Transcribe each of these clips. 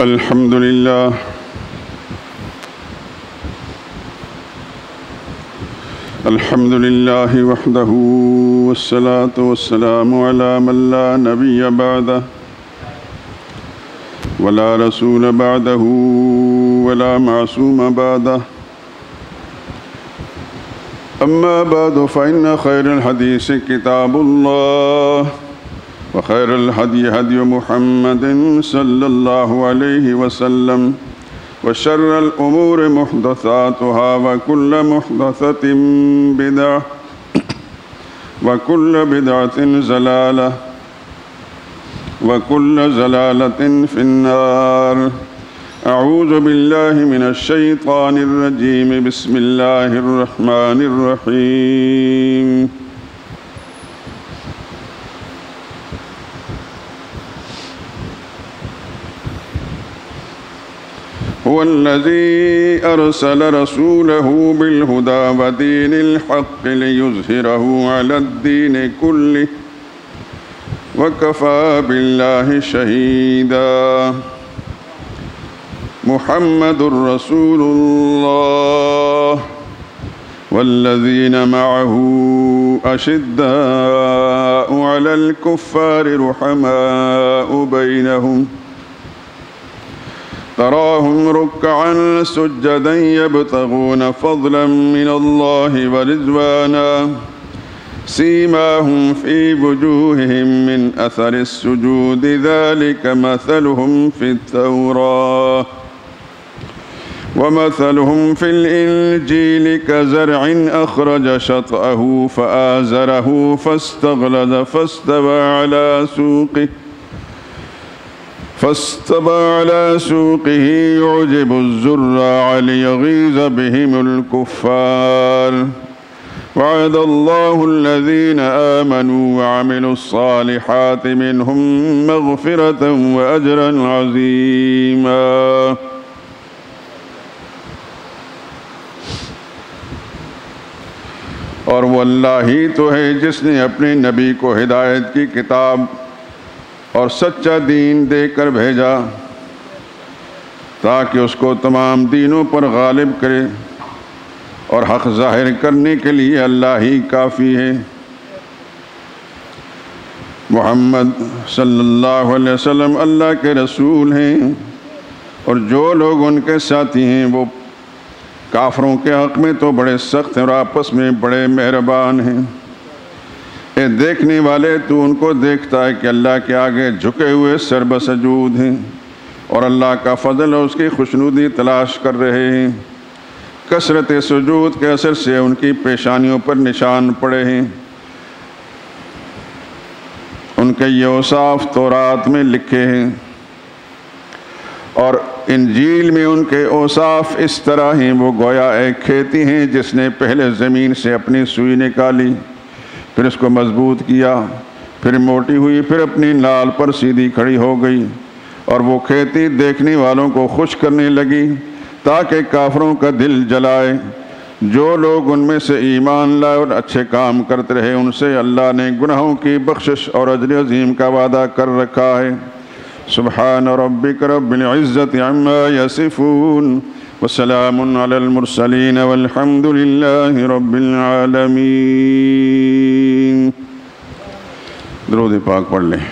الحمد لله الحمد لله وحده والصلاة والسلام على من لا نبي بعده ولا رسول بعده ولا معصوم بعده أما بعد فإن خير الحديث كتاب الله وخير الهدي هدي محمد صلى الله عليه وسلم وشر الأمور محدثاتها وكل محدثة بدعة وكل بدعة ضلالة وكل ضلالة في النار. أعوذ بالله من الشيطان الرجيم. بسم الله الرحمن الرحيم. هو الذي أرسل رسوله بالهدى ودين الحق ليظهره على الدين كله وكفى بالله شهيدا. محمد رسول الله والذين معه أشداء على الكفار رحماء بينهم تراهم ركعا سجدا يبتغون فضلا من الله ورضوانا سيماهم في وجوههم من أثر السجود ذلك مثلهم في التوراة ومثلهم في الإنجيل كزرع أخرج شطأه فآزره فاستغلظ فاستوى على سوقه يعجب الزراع ليغيظ بهم الكفار. وعد الله الذين آمنوا وعملوا الصالحات منهم مغفرة وأجرا عظيما. اور وہ اللہ ہی تو ہے جس نے اپنے نبی کو ہدایت کی کتاب اور سچا دین دے کر بھیجا تاکہ اس کو تمام دینوں پر غالب کرے، اور حق ظاہر کرنے کے لیے اللہ ہی کافی ہے۔ محمد صلی اللہ علیہ وسلم اللہ کے رسول ہیں، اور جو لوگ ان کے ساتھی ہیں وہ کافروں کے حق میں تو بڑے سخت ہیں اور آپس میں بڑے مہربان ہیں۔ اے دیکھنے والے، تو ان کو دیکھتا ہے کہ اللہ کے آگے جھکے ہوئے سر بسجود ہیں اور اللہ کا فضل اور اس کی خوشنودی تلاش کر رہے ہیں۔ کثرت سجود کے اثر سے ان کی پیشانیوں پر نشان پڑے ہیں۔ ان کے یہ اوصاف تورات میں لکھے ہیں، اور انجیل میں ان کے اوصاف اس طرح ہیں، وہ گویا ایک کھیتی ہیں جس نے پہلے زمین سے اپنی سوئی نکالی، پھر اس کو مضبوط کیا، پھر موٹی ہوئی، پھر اپنی نال پر سیدھی کھڑی ہو گئی، اور وہ کھیتی دیکھنے والوں کو خوش کرنے لگی تاکہ کافروں کا دل جلائے۔ جو لوگ ان میں سے ایمان لائے اور اچھے کام کرتے رہے، ان سے اللہ نے گناہوں کی بخشش اور اجر عظیم کا وعدہ کر رکھا ہے۔ سبحان ربک رب العزت عما یصفون وسلام علی المرسلین والحمد للہ رب العالمین۔ درود پاک پڑھ لیں۔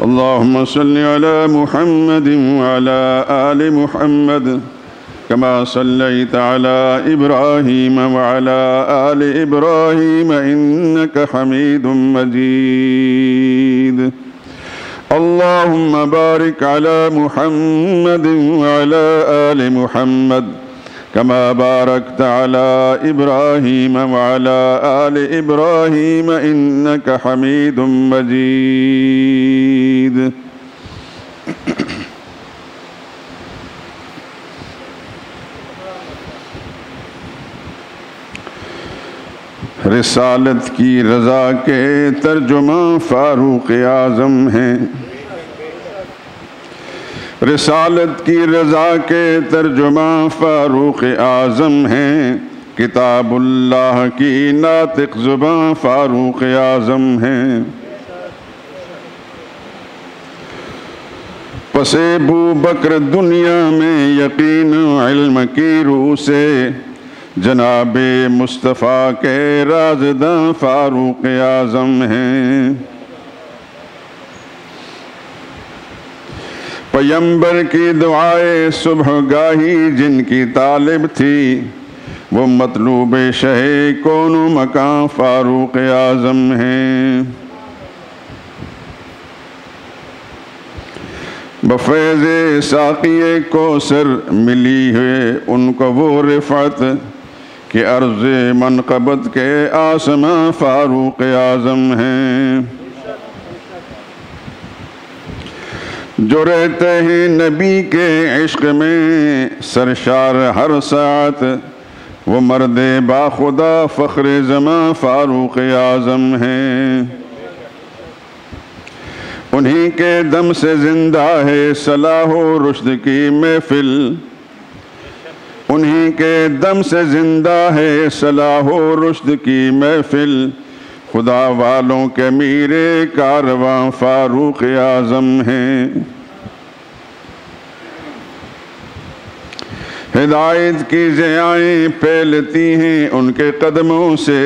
اللہم صلی علی محمد وعلی آل محمد کما صلیت علی ابراہیم وعلی آل ابراہیم انک حمید مجید۔ اللہم بارک علی محمد وعلی آل محمد کما بارکت علی ابراہیم وعلی آل ابراہیم انک حمید مجید۔ رسالت کی رضا کے ترجمہ فاروق اعظم ہیں۔ رسالت کی رضا کے ترجمہ فاروق اعظم ہیں، کتاب اللہ کی ناطق زباں فاروق اعظم ہیں۔ پس ابو بکر دنیا میں یقین علم کی روح سے جناب مصطفیٰ کے رازداں فاروق اعظم ہیں۔ پیمبر کی دعائے صبح گاہی جن کی طالب تھی وہ مطلوب شہ کون و مکان فاروق اعظم ہیں۔ بفیض ساقی کوثر ملی ہے ان کو وہ رفعت کہ عرض منقبت کے آسماں فاروق اعظم ہیں۔ جو رہتے ہیں نبی کے عشق میں سرشار ہر ساعت وہ مرد با خدا فخر زماں فاروق اعظم ہیں۔ انہی کے دم سے زندہ ہے صلاح و رشد کی محفل، انہی کے دم سے زندہ ہے صلاح و رشد کی محفل، خدا والوں کے میر کارواں فاروق اعظم ہیں۔ ہدایت کی ضیائیں پھیلتی ہیں ان کے قدموں سے،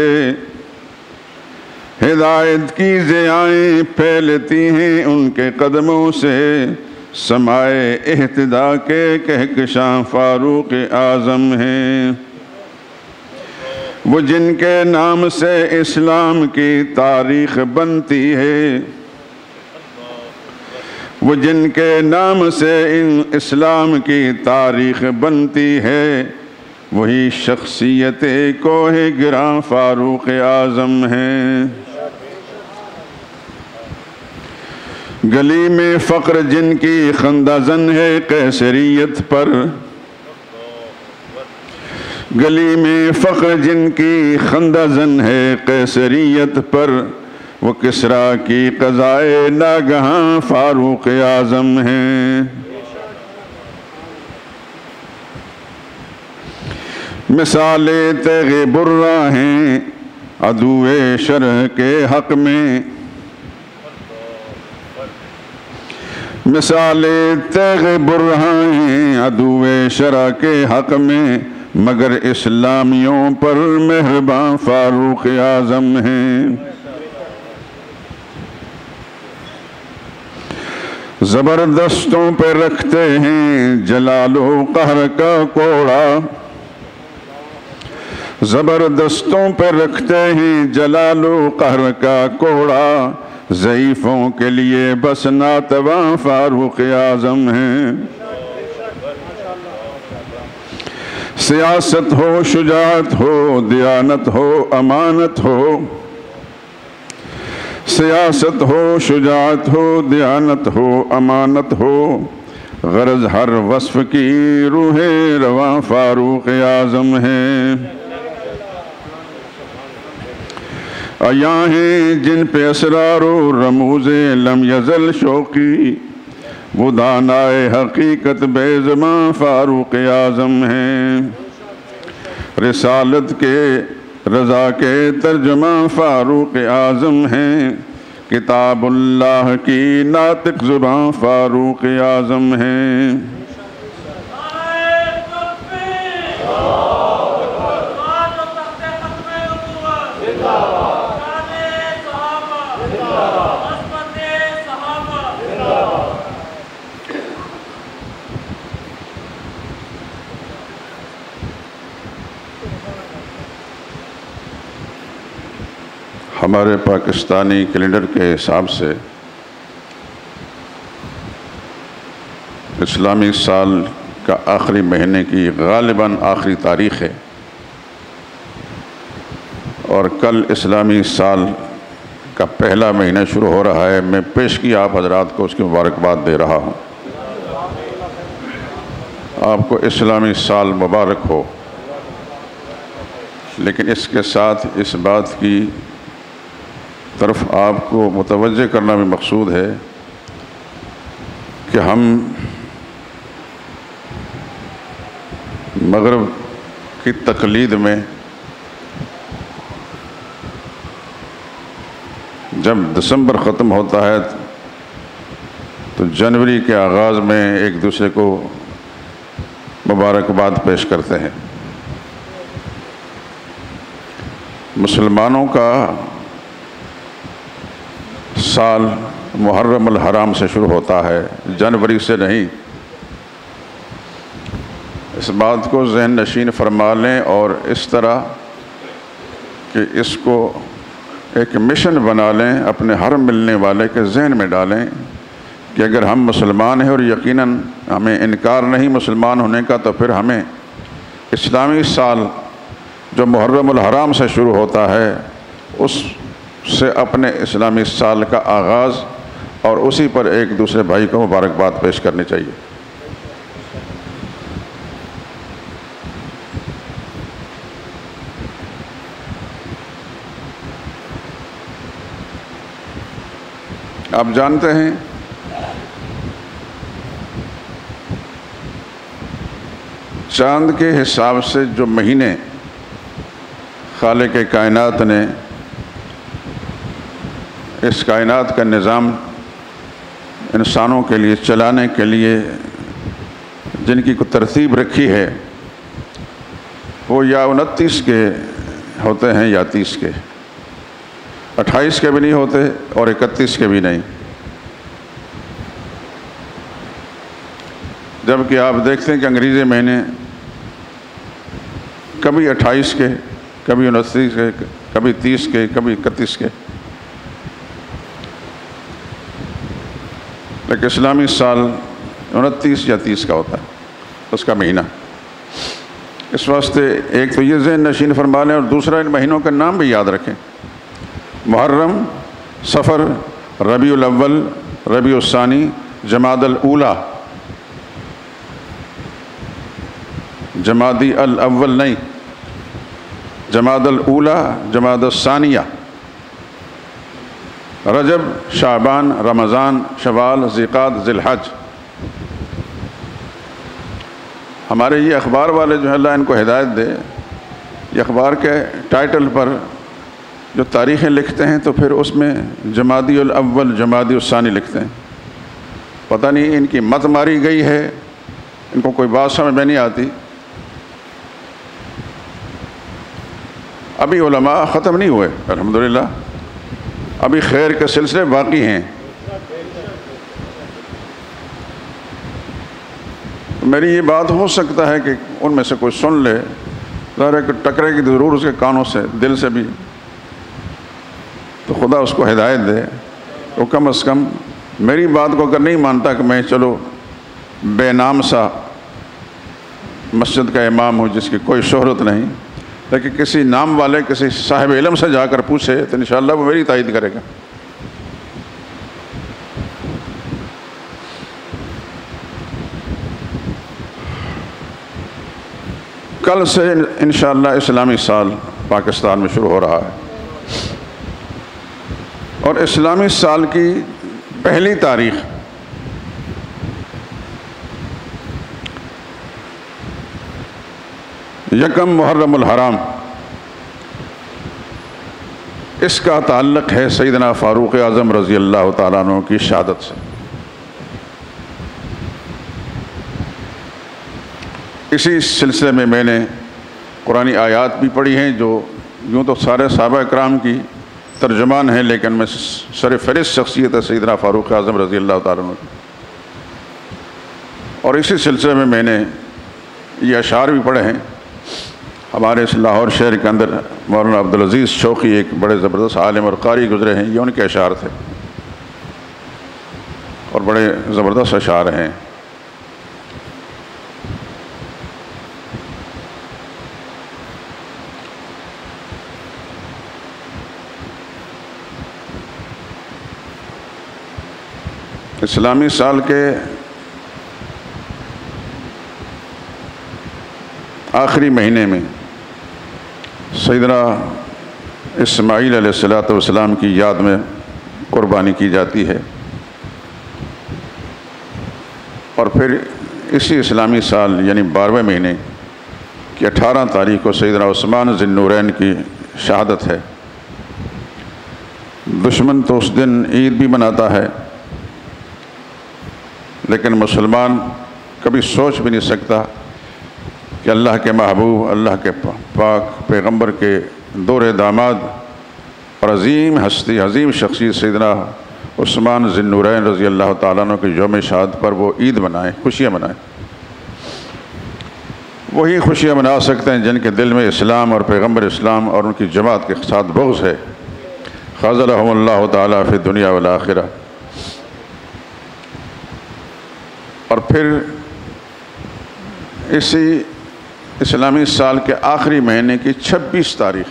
ہدایت کی ضیائیں پھیلتی ہیں ان کے قدموں سے، سمائے اہتدا کے کہکشاں فاروق اعظم ہیں۔ وہ جن کے نام سے اسلام کی تاریخ بنتی ہے، وہ جن کے نام سے اسلام کی تاریخ بنتی ہے، وہی شخصیت کوہ گراں فاروق اعظم ہیں۔ گلی میں فقر جن کی خندہ زن ہے قیصریت پر، گلی میں فقر جن کی خندہ زن ہے قیصریت پر، وہ کسریٰ کی قضائے ناگہاں فاروق اعظم ہیں۔ مثال تیغ برہ ہیں عدو شرع کے حق میں، مثال تیغ برہ ہیں عدو شرع کے حق میں، مگر اسلامیوں پر مہرباں فاروق اعظم ہیں۔ زبردستوں پہ رکھتے ہیں جلال و قہر کا کوڑا، زبردستوں پہ رکھتے ہیں جلال و قہر کا کوڑا، ضعیفوں کے لیے بس ناتواں فاروق اعظم ہیں۔ سیاست ہو شجاعت ہو دیانت ہو امانت ہو، سیاست ہو شجاعت ہو دیانت ہو امانت ہو، غرض ہر وصف کی روح رواں فاروق اعظم ہیں۔ عیاں ہیں جن پہ اسرار و رموز لم یزل شوقی، وہ دانائے حقیقت بے زباں فاروق اعظم ہیں۔ رسالت کے رضا کے ترجمہ فاروق اعظم ہیں، کتاب اللہ کی ناطق زباں فاروق اعظم ہیں۔ ہمارے پاکستانی کیلنڈر کے حساب سے اسلامی سال کا آخری مہینے کی غالباً آخری تاریخ ہے، اور کل اسلامی سال کا پہلا مہینہ شروع ہو رہا ہے۔ میں پیشگی آپ حضرات کو اس کی مبارکباد دے رہا ہوں۔ آپ کو اسلامی سال مبارک ہو، لیکن اس کے ساتھ اس بات کی طرف آپ کو متوجہ کرنا بھی مقصود ہے کہ ہم مغرب کی تقلید میں جب دسمبر ختم ہوتا ہے تو جنوری کے آغاز میں ایک دوسرے کو مبارکباد پیش کرتے ہیں۔ مسلمانوں کا سال محرم الحرام سے شروع ہوتا ہے، جنوری سے نہیں۔ اس بات کو ذہن نشین فرما لیں اور اس طرح کہ اس کو ایک مشن بنا لیں، اپنے ہر ملنے والے کے ذہن میں ڈالیں کہ اگر ہم مسلمان ہیں اور یقیناً ہمیں انکار نہیں مسلمان ہونے کا، تو پھر ہمیں اسلامی سال جو محرم الحرام سے شروع ہوتا ہے اس سے اپنے اسلامی سال کا آغاز اور اسی پر ایک دوسرے بھائی کو مبارکباد پیش کرنی چاہیے۔ آپ جانتے ہیں چاند کے حساب سے جو مہینے خالق کائنات نے اس کائنات کا نظام انسانوں کے لیے چلانے کے لیے جن کی کوئی ترتیب رکھی ہے، وہ یا 29 کے ہوتے ہیں یا 30 کے، 28 کے بھی نہیں ہوتے اور 31 کے بھی نہیں۔ جبکہ آپ دیکھتے ہیں کہ انگریزی مہینے کبھی 28 کے، کبھی 29 کے، کبھی 30 کے، کبھی 31 کے، لیکن اسلامی سال 29 یا 30 کا ہوتا ہے اس کا مہینہ۔ اس واسطے ایک تو یہ ذہن نشین فرما لیں اور دوسرا ان مہینوں کے نام بھی یاد رکھیں۔ محرم، صفر، ربیع الاول، ربیع الثانی، جمادی الاولیٰ، جمادی الاول نہیں، جمادی الاولیٰ، جمادی الثانیہ، رجب، شعبان، رمضان، شوال، ذیقعدہ، ذی الحج۔ ہمارے یہ اخبار والے جو ہے اللہ ان کو ہدایت دے، یہ اخبار کے ٹائٹل پر جو تاریخیں لکھتے ہیں تو پھر اس میں جمادی الاول، جمادی الثانی لکھتے ہیں۔ پتہ نہیں ان کی مت ماری گئی ہے، ان کو کوئی بات سمجھ میں نہیں آتی۔ ابھی علماء ختم نہیں ہوئے الحمدللہ، ابھی خیر کے سلسلے باقی ہیں۔ میری یہ بات ہو سکتا ہے کہ ان میں سے کوئی سن لے، ظاہر ہے کہ ٹکرے کی ضرور اس کے کانوں سے، دل سے بھی، تو خدا اس کو ہدایت دے۔ تو کم از کم میری بات کو اگر نہیں مانتا کہ میں چلو بے نام سا مسجد کا امام ہوں جس کی کوئی شہرت نہیں، لیکن کسی نام والے، کسی صاحب علم سے جا کر پوچھے تو انشاءاللہ وہ میری تائید کرے گا۔ کل سے انشاءاللہ اسلامی سال پاکستان میں شروع ہو رہا ہے، اور اسلامی سال کی پہلی تاریخ یکم محرم الحرام، اس کا تعلق ہے سیدنا فاروق اعظم رضی اللہ تعالیٰ عنہ کی شہادت سے۔ اسی سلسلے میں نے قرآنی آیات بھی پڑھی ہیں جو یوں تو سارے صحابہ اکرام کی ترجمان ہیں، لیکن میں سر فہرست شخصیت ہے سیدنا فاروق اعظم رضی اللہ تعالیٰ عنہ کی۔ اور اسی سلسلے میں نے یہ اشعار بھی پڑھے ہیں۔ ہمارے اس لاہور شہر کے اندر مولانا عبدالعزیز شوقی ایک بڑے زبردست عالم اور قاری گزرے ہیں، یہ ان کے اشعار تھے اور بڑے زبردست اشعار ہیں۔ اسلامی سال کے آخری مہینے میں سیدنا اسماعیل علیہ السلام کی یاد میں قربانی کی جاتی ہے، اور پھر اسی اسلامی سال یعنی 12ویں مہینے کی 18 تاریخ کو سیدنا عثمان ذی النورین کی شہادت ہے۔ دشمن تو اس دن عید بھی مناتا ہے، لیکن مسلمان کبھی سوچ بھی نہیں سکتا کہ اللہ کے محبوب، اللہ کے پاک پیغمبر کے دور داماد اور عظیم ہستی، عظیم شخصیت سیدنا عثمان ذی النورین رضی اللہ تعالیٰ عنہ کے یوم شہادت پر وہ عید منائیں، خوشیاں منائیں۔ وہی خوشیاں منا سکتے ہیں جن کے دل میں اسلام اور پیغمبر اسلام اور ان کی جماعت کے ساتھ بغض ہے۔ خذلہم اللہ تعالیٰ فی الدنیا والآخرہ۔ اور پھر اسی اسلامی سال کے آخری مہینے کی 26 تاریخ،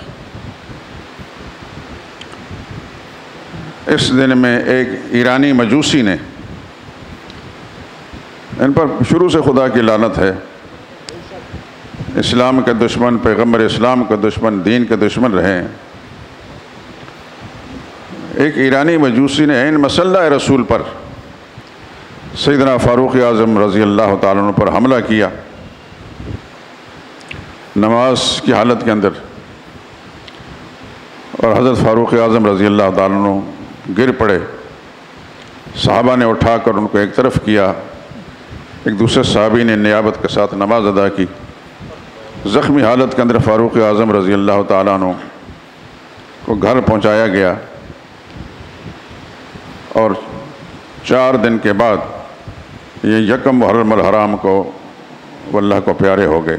اس دن میں ایک ایرانی مجوسی نے، ان پر شروع سے خدا کی لعنت ہے، اسلام کے دشمن، پیغمبر اسلام کے دشمن، دین کے دشمن رہے ہیں، ایک ایرانی مجوسی نے عین مسلح رسول پر سیدنا فاروق اعظم رضی اللہ تعالیٰ عنہ پر حملہ کیا نماز کی حالت کے اندر، اور حضرت فاروق اعظم رضی اللہ تعالیٰ عنہ گر پڑے۔ صحابہ نے اٹھا کر ان کو ایک طرف کیا، ایک دوسرے صحابی نے نیابت کے ساتھ نماز ادا کی۔ زخمی حالت کے اندر فاروق اعظم رضی اللہ تعالیٰ عنہ کو گھر پہنچایا گیا، اور 4 دن کے بعد یہ یکم محرم الحرام کو وہ اللہ کو پیارے ہو گئے۔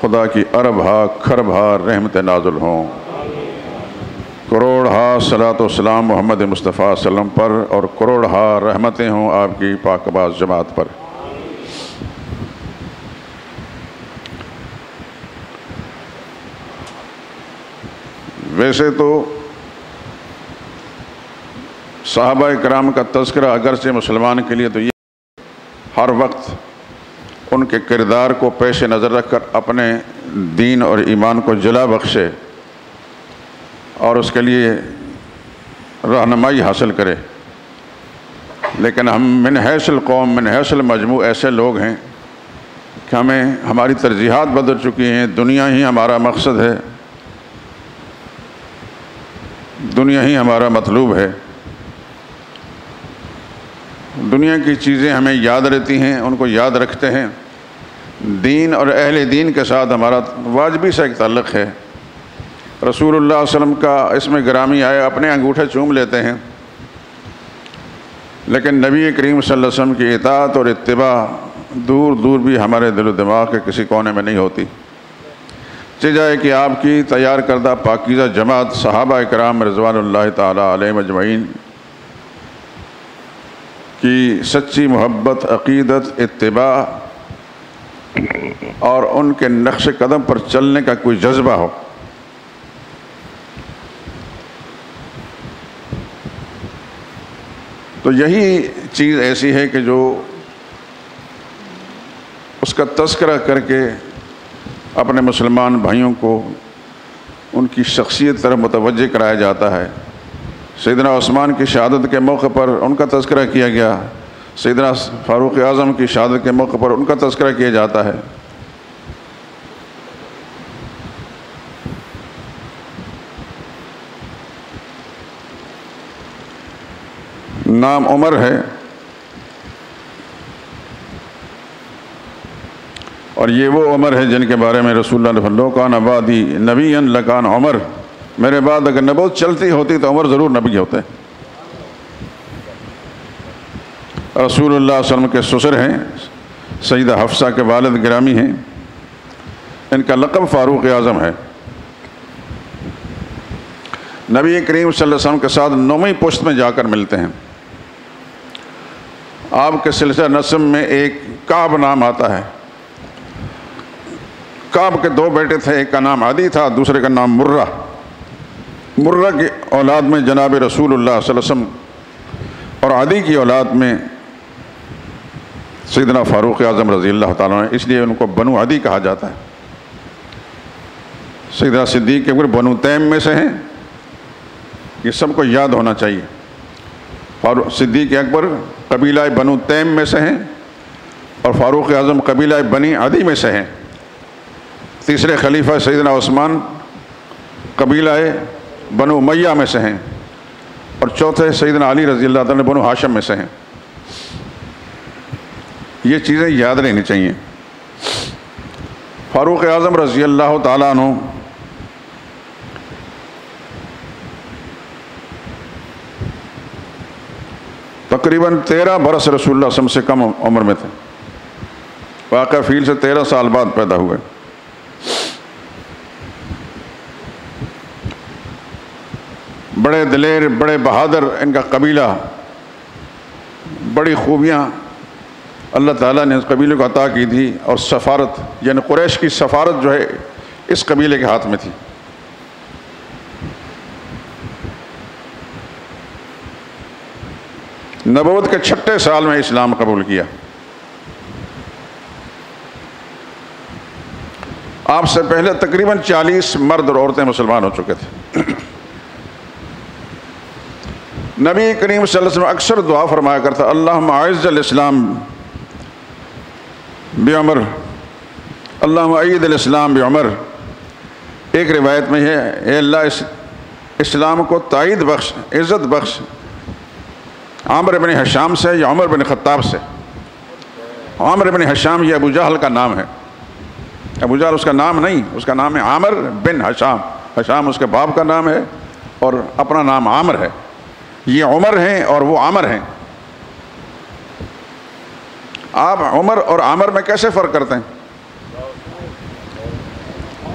خدا کی ارب ہا کھرب ہا رحمت نازل ہوں، کروڑ ہا صلاۃ و سلام محمد مصطفیٰ صلی اللہ علیہ وسلم پر، اور کروڑ ہا رحمتیں ہوں آپ کی پاک باز جماعت پر۔ ویسے تو صحابہ کرام کا تذکرہ اگرچہ مسلمان کے لیے تو یہ ہر وقت ان کے کردار کو پیش نظر رکھ کر اپنے دین اور ایمان کو جلا بخشے اور اس کے لیے رہنمائی حاصل کرے، لیکن ہم من حیث القوم، من حیث المجموع ایسے لوگ ہیں کہ ہماری ترجیحات بدل چکی ہیں۔ دنیا ہی ہمارا مقصد ہے، دنیا ہی ہمارا مطلوب ہے، دنیا کی چیزیں ہمیں یاد رہتی ہیں، ان کو یاد رکھتے ہیں۔ دین اور اہل دین کے ساتھ ہمارا واجبی سا ایک تعلق ہے۔ رسول اللہ صلی اللہ علیہ وسلم کا اسم گرامی آئے، اپنے انگوٹھے چوم لیتے ہیں، لیکن نبی کریم صلی اللہ علیہ وسلم کی اطاعت اور اتباع دور دور بھی ہمارے دل و دماغ کے کسی کونے میں نہیں ہوتی۔ چاہے کہ آپ کی تیار کردہ پاکیزہ جماعت صحابہ کرام رضوان اللہ تعالیٰ علیہم اجمعین کی سچی محبت، عقیدت، اتباع اور ان کے نقش قدم پر چلنے کا کوئی جذبہ ہو۔ تو یہی چیز ایسی ہے کہ جو اس کا تذکرہ کر کے اپنے مسلمان بھائیوں کو ان کی شخصیت طرف متوجہ کرایا جاتا ہے۔ سیدنا عثمان کی شہادت کے موقع پر ان کا تذکرہ کیا گیا، سیدنا فاروق اعظم کی شہادت کے موقع پر ان کا تذکرہ کیا جاتا ہے۔ نام عمر ہے، اور یہ وہ عمر ہے جن کے بارے میں رسول اللہ نے فرمایا لو کان بعدی نبیا لکان عمر، میرے بعد اگر نبوت چلتی ہوتی تو عمر ضرور نبی ہوتے۔ رسول اللہ صلی اللہ علیہ وسلم کے سسر ہیں، سیدہ حفصہ کے والد گرامی ہیں، ان کا لقب فاروق اعظم ہے۔ نبی کریم صلی اللہ علیہ وسلم کے ساتھ 9ویں پشت میں جا کر ملتے ہیں۔ آپ کے سلسلہ نسب میں ایک کعب نام آتا ہے۔ کعب کے 2 بیٹے تھے، ایک کا نام عدی تھا، دوسرے کا نام مرہ۔ مرہ کی اولاد میں جناب رسول اللہ صلی اللہ علیہ وسلم، اور عدی کی اولاد میں سیدنا فاروق اعظم رضی اللہ تعالیٰ عنہ، اس لیے ان کو بنو عدی کہا جاتا ہے۔ سیدنا صدیق کے بنو تیم میں سے ہیں، یہ سب کو یاد ہونا چاہیے۔ فاروق صدیق اکبر قبیلہ بنو تیم میں سے ہیں، اور فاروق اعظم قبیلہ بنی عدی میں سے ہیں۔ تیسرے خلیفہ سیدنا عثمان قبیلہ بنو امیہ میں سے ہیں، اور چوتھے سیدنا علی رضی اللہ تعالیٰ بنو ہاشم میں سے ہیں۔ یہ چیزیں یاد رہنی چاہیے۔ فاروق اعظم رضی اللہ تعالیٰ عنہ تقریباً 13 برس رسول اللہ صلی اللہ علیہ وسلم سے کم عمر میں تھے، واقعہ فیل سے 13 سال بعد پیدا ہوئے۔ بڑے دلیر، بڑے بہادر، ان کا قبیلہ، بڑی خوبیاں اللہ تعالیٰ نے اس قبیلے کو عطا کی تھی، اور سفارت یعنی قریش کی سفارت جو ہے اس قبیلے کے ہاتھ میں تھی۔ نبوت کے 6 سال میں اسلام قبول کیا۔ آپ سے پہلے تقریباً 40 مرد اور عورتیں مسلمان ہو چکے تھے۔ نبی کریم صلی اللہ علیہ وسلم اکثر دعا فرمایا کرتا، اللہم اعز الاسلام بعمر، اللہم اید الاسلام بعمر۔ ایک روایت میں ہے، اے اللہ اس اسلام کو تائید بخش، عزت بخش، عامر بن ہشام سے یا عمر بن خطاب سے۔ عامر بن ہشام یہ ابو جہل کا نام ہے، ابو جہل اس کا نام نہیں، اس کا نام ہے عامر بن ہشام۔ ہشام اس کے باپ کا نام ہے اور اپنا نام عامر ہے۔ یہ عمر ہیں اور وہ عامر ہیں۔ آپ عمر اور عامر میں کیسے فرق کرتے ہیں؟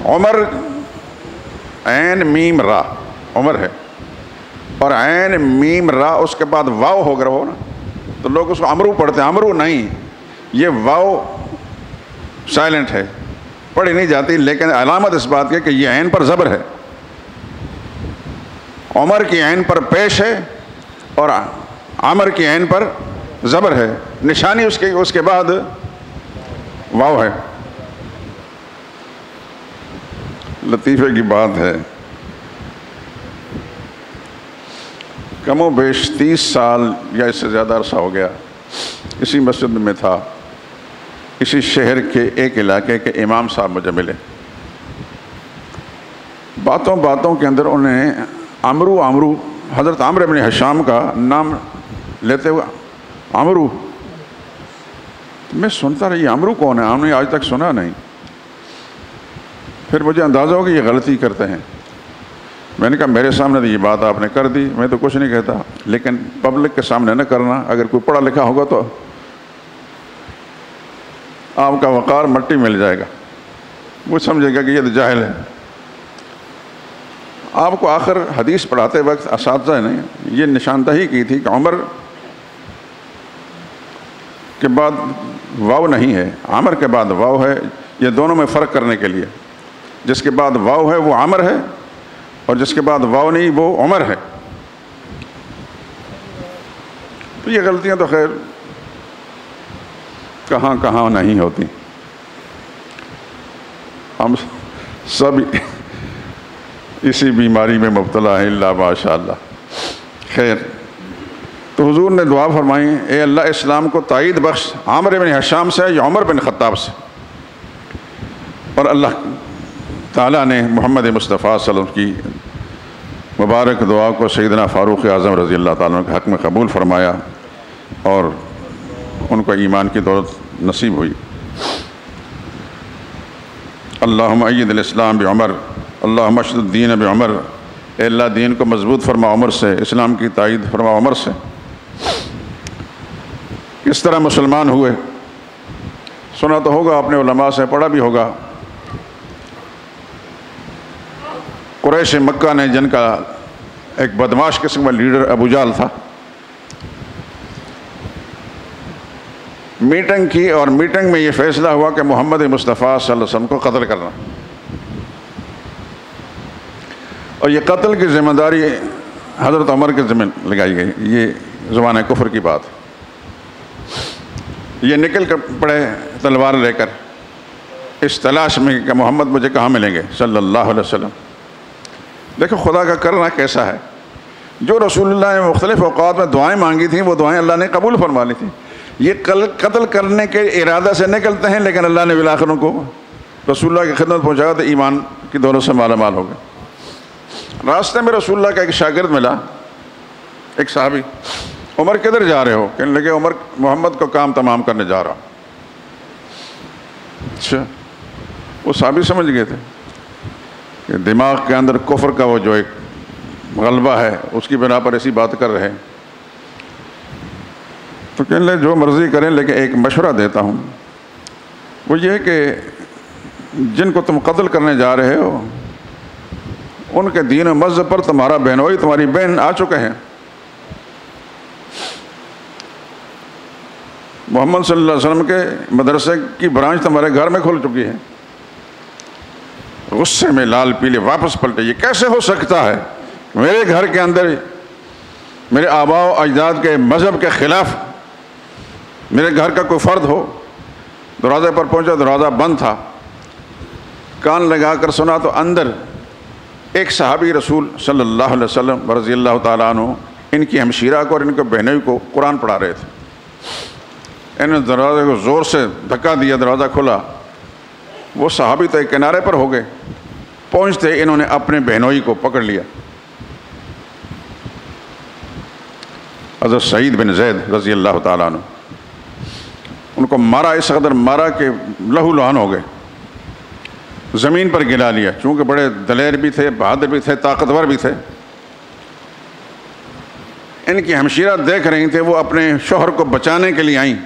عمر عین میم را عمر ہے، اور عین میم را اس کے بعد واو ہو گیا ہو نا، تو لوگ اس کو امرو پڑھتے ہیں۔ امرو نہیں، یہ واو سائلنٹ ہے، پڑھی نہیں جاتی، لیکن علامت اس بات کی کہ یہ عین پر زبر ہے۔ عمر کی عین پر پیش ہے اور عامر کی عین پر زبر ہے، نشانی اس کے بعد واو ہے۔ لطیفے کی بات ہے، کم و بیش 30 سال یا اس سے زیادہ عرصہ ہو گیا، اسی مسجد میں تھا، اسی شہر کے ایک علاقے کے امام صاحب مجھے ملے۔ باتوں باتوں کے اندر انہیں عمرو حضرت عامر بن ہشام کا نام لیتے ہوئے عمرو، میں سنتا رہا یہ عمرو کون ہے، ہم نے آج تک سنا نہیں۔ پھر مجھے اندازہ ہو کہ یہ غلطی کرتے ہیں۔ میں نے کہا میرے سامنے تو یہ بات آپ نے کر دی، میں تو کچھ نہیں کہتا، لیکن پبلک کے سامنے نہ کرنا، اگر کوئی پڑھا لکھا ہوگا تو آپ کا وقار مٹی مل جائے گا، وہ سمجھے گا کہ یہ تو جاہل ہے۔ آپ کو آخر حدیث پڑھاتے وقت اساتذہ نے یہ نشاندہی کی تھی کہ عمر کے بعد واو نہیں ہے، عامر کے بعد واو ہے، یہ دونوں میں فرق کرنے کے لیے، جس کے بعد واو ہے وہ عامر ہے، اور جس کے بعد واو نہیں وہ عمر ہے۔ تو یہ غلطیاں تو خیر کہاں کہاں نہیں ہوتی، ہم سب اسی بیماری میں مبتلا ہیں، اللہ ماشاء اللہ۔ خیر، تو حضور نے دعا فرمائی، اے اللہ اسلام کو تائید بخش عامر بن ہشام سے یا عمر بن خطاب سے۔ اور اللہ تعالیٰ نے محمد مصطفیٰ صلی اللہ علیہ وسلم کی مبارک دعا کو سیدنا فاروق اعظم رضی اللہ تعالیٰ عنہ کے حق میں قبول فرمایا، اور ان کو ایمان کی دولت نصیب ہوئی۔ اللہم اید الاسلام بعمر، اللہم اشد الدین بعمر، اے اللہ دین کو مضبوط فرما عمر سے، اسلام کی تائید فرما عمر سے۔ کس طرح مسلمان ہوئے سنا تو ہوگا، اپنے علماء سے پڑھا بھی ہوگا۔ قریش مکہ نے، جن کا ایک بدماش قسم کا لیڈر ابو جہل تھا، میٹنگ کی، اور میٹنگ میں یہ فیصلہ ہوا کہ محمد مصطفیٰ صلی اللہ علیہ وسلم کو قتل کرنا، اور یہ قتل کی ذمہ داری حضرت عمر کے ذمہ لگائی گئی۔ یہ زبان کفر کی بات، یہ نکل کر پڑے تلوار لے کر اس تلاش میں کہ محمد مجھے کہاں ملیں گے صلی اللہ علیہ وسلم۔ دیکھو خدا کا کرنا کیسا ہے، جو رسول اللہ نے مختلف اوقات میں دعائیں مانگی تھیں وہ دعائیں اللہ نے قبول فرما لی تھیں۔ یہ قتل کرنے کے ارادہ سے نکلتے ہیں، لیکن اللہ نے بالآخر ان کو رسول اللہ کی خدمت پہنچایا تو ایمان کی دولت سے مالا مال ہو گئے۔ راستے میں رسول اللہ کا ایک شاگرد ملا، ایک صحابی، عمر کدھر جا رہے ہو؟ کہنے لگے عمر محمد کو کام تمام کرنے جا رہا ہوں۔ اچھا، وہ صحابی سمجھ گئے تھے کہ دماغ کے اندر کفر کا وہ جو ایک غلبہ ہے اس کی بنا پر ایسی بات کر رہے ہیں. تو کہنے لگے جو مرضی کریں، لیکن ایک مشورہ دیتا ہوں، وہ یہ کہ جن کو تم قتل کرنے جا رہے ہو ان کے دین و مذہب پر تمہارا بہنوئی، تمہاری بہن آ چکے ہیں. محمد صلی اللہ علیہ وسلم کے مدرسے کی برانچ تمہارے گھر میں کھل چکی ہے. غصے میں لال پیلے واپس پلٹے، یہ کیسے ہو سکتا ہے میرے گھر کے اندر میرے آباء و اجداد کے مذہب کے خلاف میرے گھر کا کوئی فرد ہو. دروازے پر پہنچا، دروازہ بند تھا. کان لگا کر سنا تو اندر ایک صحابی رسول صلی اللہ علیہ وسلم رضی اللہ تعالیٰ عنہ ان کی ہمشیرہ کو اور ان کے بہنوئی کو قرآن پڑھا رہے تھے. انہوں نے دروازے کو زور سے دھکا دیا، دروازہ کھلا. وہ صحابی تو ایک کنارے پر ہو گئے. پہنچتے انہوں نے اپنے بہنوئی کو پکڑ لیا. حضرت سعید بن زید رضی اللہ تعالیٰ عنہ ان کو مارا، اس قدر مارا کہ لہو لہان ہو گئے. زمین پر گلا لیا، چونکہ بڑے دلیر بھی تھے، بہادر بھی تھے، طاقتور بھی تھے. ان کی ہمشیرہ دیکھ رہی تھے، وہ اپنے شوہر کو بچانے کے لیے آئیں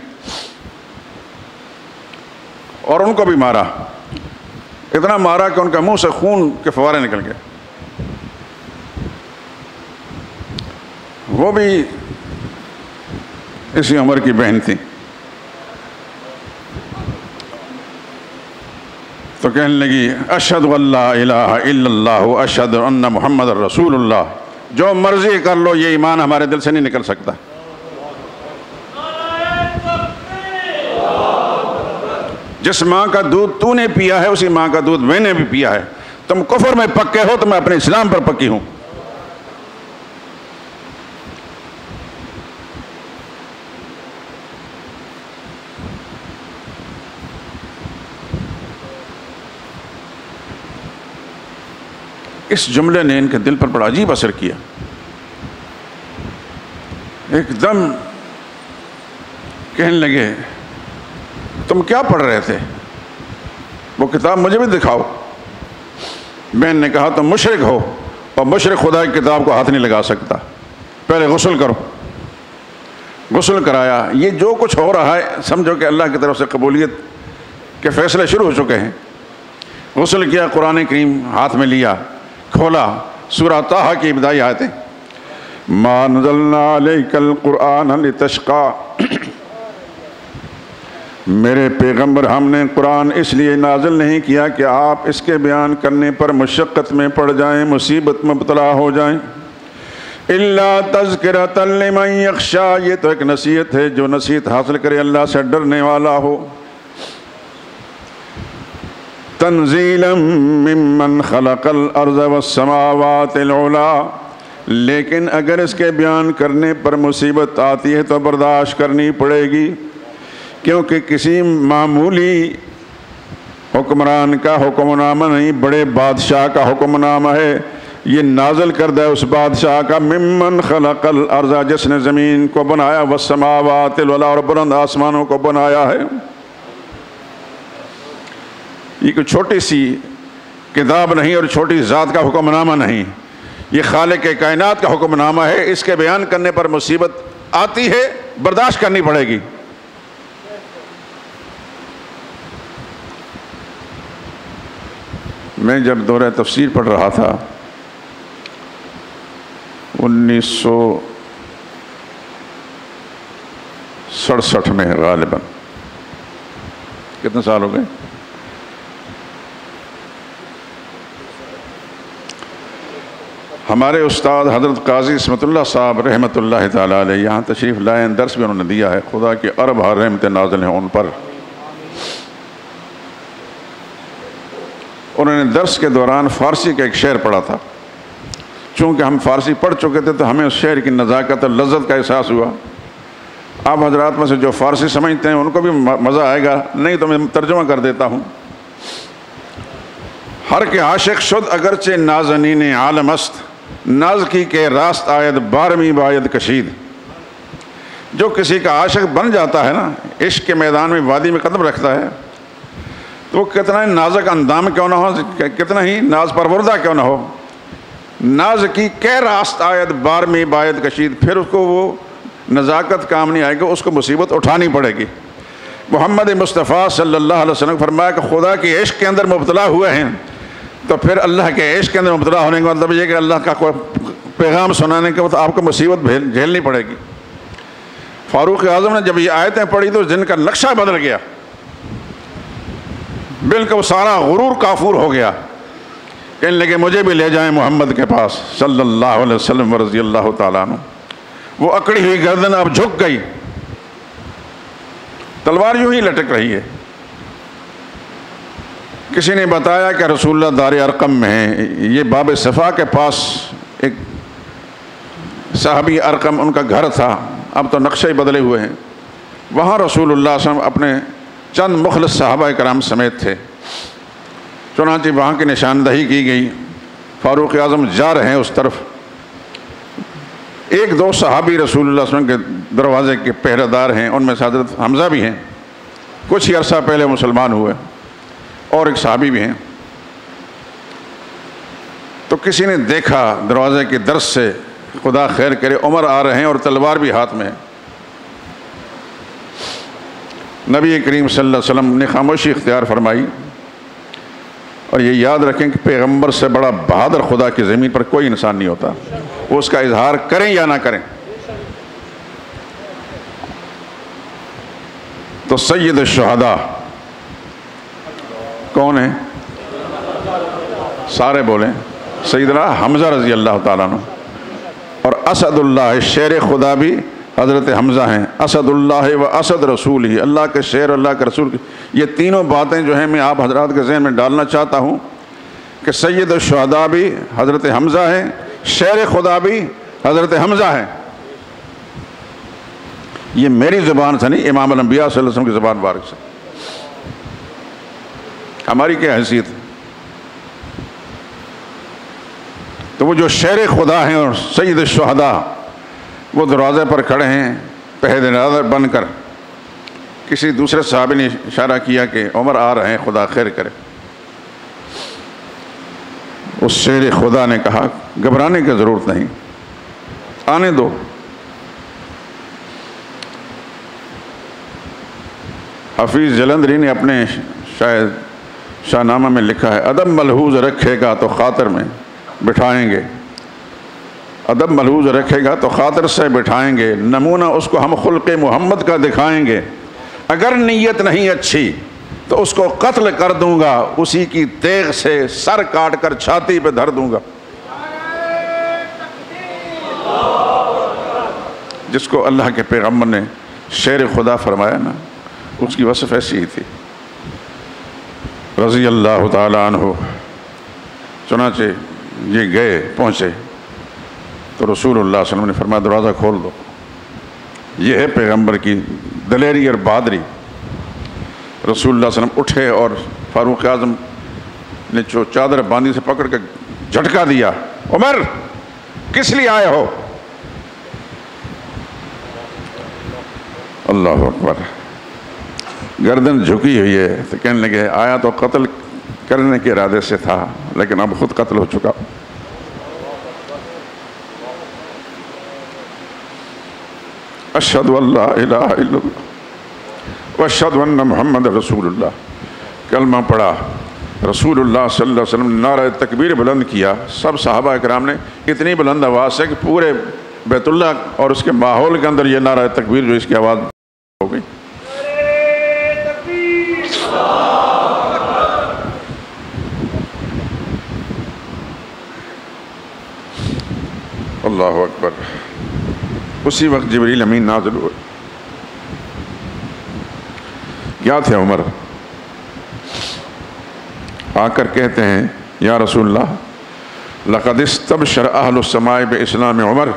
اور ان کو بھی مارا. اتنا مارا کہ ان کا منہ سے خون کے فوارے نکل گئے. وہ بھی اسی عمر کی بہن تھی. تو کہنے لگی اشہد ان لا الہ الا اللہ اشہد ان محمد رسول اللہ. جو مرضی کر لو، یہ ایمان ہمارے دل سے نہیں نکل سکتا. جس ماں کا دودھ تو نے پیا ہے اسی ماں کا دودھ میں نے بھی پیا ہے. تم کفر میں پکے ہو تو میں اپنے اسلام پر پکی ہوں. اس جملے نے ان کے دل پر بڑا عجیب اثر کیا. ایک دم کہنے لگے تم کیا پڑھ رہے تھے؟ وہ کتاب مجھے بھی دکھاؤ. بہن نے کہا تم مشرک ہو اور مشرک خدا کی کتاب کو ہاتھ نہیں لگا سکتا. پہلے غسل کرو. غسل کرایا. یہ جو کچھ ہو رہا ہے سمجھو کہ اللہ کی طرف سے قبولیت کے فیصلے شروع ہو چکے ہیں. غسل کیا، قرآن کریم ہاتھ میں لیا، کھولا. سورہ طٰہٰ کی ابتدائی آیتیں ما نزلنا علیک القرآن لتشقى. میرے پیغمبر ہم نے قرآن اس لیے نازل نہیں کیا کہ آپ اس کے بیان کرنے پر مشقت میں پڑ جائیں، مصیبت میں مبتلا ہو جائیں. الا تذکرۃ لمن یخشی. یہ تو ایک نصیحت ہے جو نصیحت حاصل کرے اللہ سے ڈرنے والا ہو. تنزیلا ممن خلق الارض والسماوات العلی. لیکن اگر اس کے بیان کرنے پر مصیبت آتی ہے تو برداشت کرنی پڑے گی، کیونکہ کسی معمولی حکمران کا حکم نامہ نہیں، بڑے بادشاہ کا حکم نامہ ہے. یہ نازل کردہ اس بادشاہ کا ممن خلق الارض، جس نے زمین کو بنایا، والسماوات العلی، اور بلند آسمانوں کو بنایا ہے. یہ کوئی چھوٹی سی کتاب نہیں اور چھوٹی ذات کا حکم نامہ نہیں. یہ خالق کائنات کا حکم نامہ ہے. اس کے بیان کرنے پر مصیبت آتی ہے، برداشت کرنی پڑے گی. میں جب دورہ تفسیر پڑھ رہا تھا 1967 میں غالباً، کتنے سال ہو گئے؟ ہمارے استاد حضرت قاضی عصمت اللہ صاحب رحمۃ اللہ تعالیٰ علیہ یہاں تشریف لائے. درس بھی انہوں نے دیا ہے. خدا کی ارب ہر رحمت نازل ہیں ان پر. انہوں نے درس کے دوران فارسی کا ایک شعر پڑھا تھا. چونکہ ہم فارسی پڑھ چکے تھے تو ہمیں اس شعر کی نزاکت اور لذت کا احساس ہوا. آپ حضرات میں سے جو فارسی سمجھتے ہیں ان کو بھی مزہ آئے گا، نہیں تو میں ترجمہ کر دیتا ہوں. ہر کے عاشق شد اگرچہ نازنین عالم است، ناز کی کے راست آید 12ویں باید کشید. جو کسی کا عاشق بن جاتا ہے نا، عشق کے میدان میں وادی میں قدم رکھتا ہے تو وہ کتنا ہی نازک اندام کیوں نہ ہو، کتنا ہی ناز پروردہ کیوں نہ ہو، ناز کی کہ راست آیت بار میں باید کشید، پھر اس کو وہ نزاکت کام نہیں آئے گی، اس کو مصیبت اٹھانی پڑے گی۔ محمد مصطفیٰ صلی اللہ علیہ وسلم فرمایا کہ خدا کے عشق کے اندر مبتلا ہوئے ہیں تو پھر اللہ کے عشق کے اندر مبتلا ہونے کا مطلب یہ کہ اللہ کا کوئی پیغام سنانے کے وقت آپ کو مصیبت جھیلنی پڑے گی۔ فاروق اعظم نے جب یہ آیتیں پڑھی تو دن کا نقشہ بدل گیا، بالکل سارا غرور کافور ہو گیا، کہنے لگے مجھے بھی لے جائیں محمد کے پاس صلی اللہ علیہ وسلم رضی اللہ تعالیٰ عنہ۔ وہ اکڑی ہوئی گردن اب جھک گئی، تلوار یوں ہی لٹک رہی ہے۔ کسی نے بتایا کہ رسول اللہ دار ارقم میں ہیں، یہ باب صفا کے پاس ایک صحابی ارقم ان کا گھر تھا، اب تو نقشے بدلے ہوئے ہیں، وہاں رسول اللہ صلی اللہ علیہ وسلم اپنے چند مخلص صحابہ کرام سمیت تھے۔ چنانچہ وہاں کی نشاندہی کی گئی، فاروق اعظم جا رہے ہیں اس طرف، ایک دو صحابی رسول اللہ صلی اللہ علیہ وسلم کے دروازے کے پہرے دار ہیں، ان میں سے حضرت حمزہ بھی ہیں، کچھ ہی عرصہ پہلے مسلمان ہوئے، اور ایک صحابی بھی ہیں۔ تو کسی نے دیکھا دروازے کے درس سے، خدا خیر کرے، عمر آ رہے ہیں اور تلوار بھی ہاتھ میں ہے۔ نبی کریم صلی اللہ علیہ وسلم نے خاموشی اختیار فرمائی، اور یہ یاد رکھیں کہ پیغمبر سے بڑا بہادر خدا کی زمین پر کوئی انسان نہیں ہوتا، وہ اس کا اظہار کریں یا نہ کریں۔ تو سید الشہداء کون ہیں؟ سارے بولیں، سیدنا حمزہ رضی اللہ تعالیٰ عنہ، اور اسد اللہ، شیر خدا بھی حضرت حمزہ ہیں، اسد اللہ و اسد رسول ہی، اللہ کے شیر، اللہ کے رسول کی۔ یہ تینوں باتیں جو ہیں میں آپ حضرات کے ذہن میں ڈالنا چاہتا ہوں کہ سید الشہداء بھی حضرت حمزہ ہیں، شیر خدا بھی حضرت حمزہ ہیں۔ یہ میری زبان سے نہیں، امام الانبیاء صلی اللہ علیہ وسلم کی زبان مبارک سے۔ ہماری کیا حیثیت ہے؟ تو وہ جو شیر خدا ہیں اور سید الشہداء، وہ دروازے پر کھڑے ہیں پہرے نظر بن کر۔ کسی دوسرے صحابی نے اشارہ کیا کہ عمر آ رہے ہیں، خدا خیر کرے۔ اس شیر خدا نے کہا گھبرانے کی ضرورت نہیں، آنے دو۔ حفیظ جلندری نے اپنے شاید شاہ نامہ میں لکھا ہے، ادب ملحوظ رکھے گا تو خاطر میں بٹھائیں گے، ادب ملحوظ رکھے گا تو خاطر سے بٹھائیں گے، نمونہ اس کو ہم خلق محمد کا دکھائیں گے، اگر نیت نہیں اچھی تو اس کو قتل کر دوں گا، اسی کی تیغ سے سر کاٹ کر چھاتی پہ دھر دوں گا۔ جس کو اللہ کے پیغمبر نے شیر خدا فرمایا نا، اس کی وصف ایسی ہی تھی، رضی اللہ تعالیٰ عنہ۔ چنانچہ یہ گئے پہنچے تو رسول اللہ صلی اللہ علیہ وسلم نے فرمایا دروازہ کھول دو۔ یہ ہے پیغمبر کی دلیری اور بہادری۔ رسول اللہ صلی اللہ علیہ وسلم اٹھے اور فاروق اعظم نے جو چادر باندھی سے پکڑ کے جھٹکا دیا، عمر کس لیے آئے ہو؟ اللہ اکبر، گردن جھکی ہوئی ہے تو کہنے لگے آیا تو قتل کرنے کے ارادے سے تھا، لیکن اب خود قتل ہو چکا۔ اشہد ان لا الہ الا اللہ واشہد ان محمد رسول اللہ، کلمہ پڑھا۔ رسول اللہ صلی اللہ علیہ وسلم نے نعرہ تکبیر بلند کیا، سب صحابہ کرام نے اتنی بلند آواز سے کہ پورے بیت اللہ اور اس کے ماحول کے اندر یہ نعرہ تکبیر جو اس کی آواز ہو گئی۔ اللہ اکبر۔ اسی وقت جبریل امین نازل ہوئے۔ کیا تھے عمر؟ آ کر کہتے ہیں یا رسول اللہ لقد استبشر اہل السماء باسلام عمر،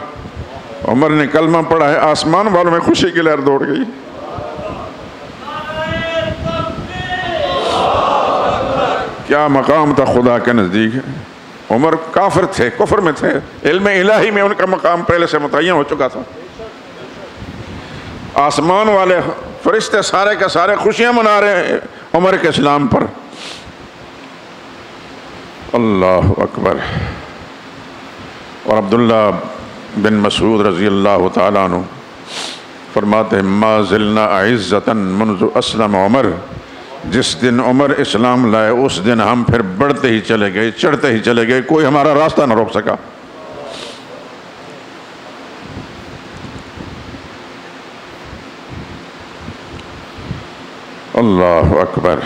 عمر نے کلمہ پڑھا ہے، آسمان والوں میں خوشی کی لہر دوڑ گئی۔ کیا مقام تھا خدا کے نزدیک ہے۔ عمر کافر تھے، کفر میں تھے، علم الہی میں ان کا مقام پہلے سے متعین ہو چکا تھا۔ آسمان والے فرشتے سارے کے سارے خوشیاں منا رہے ہیں عمر کے اسلام پر، اللہ اکبر۔ اور عبداللہ بن مسعود رضی اللہ تعالیٰ عنہ فرماتے ہیں ما زلنا عزتاً منذ اسلم عمر، جس دن عمر اسلام لائے اس دن ہم پھر بڑھتے ہی چلے گئے، چڑھتے ہی چلے گئے، کوئی ہمارا راستہ نہ روک سکا۔ اللہ اکبر۔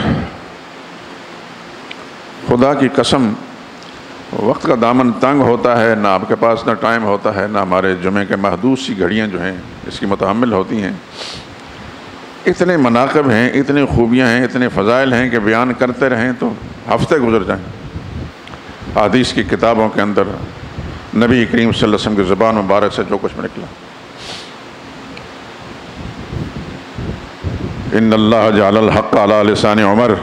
خدا کی قسم، وقت کا دامن تنگ ہوتا ہے، نہ آپ کے پاس نہ ٹائم ہوتا ہے، نہ ہمارے جمعے کے محدود سی گھڑیاں جو ہیں اس کی متحمل ہوتی ہیں۔ اتنے مناقب ہیں، اتنی خوبیاں ہیں، اتنے فضائل ہیں کہ بیان کرتے رہیں تو ہفتے گزر جائیں۔ حدیث کی کتابوں کے اندر نبی کریم صلی اللہ علیہ وسلم کی زبان مبارک سے جو کچھ نکلا، ان اللہ جعل الحق علی لسان عمر،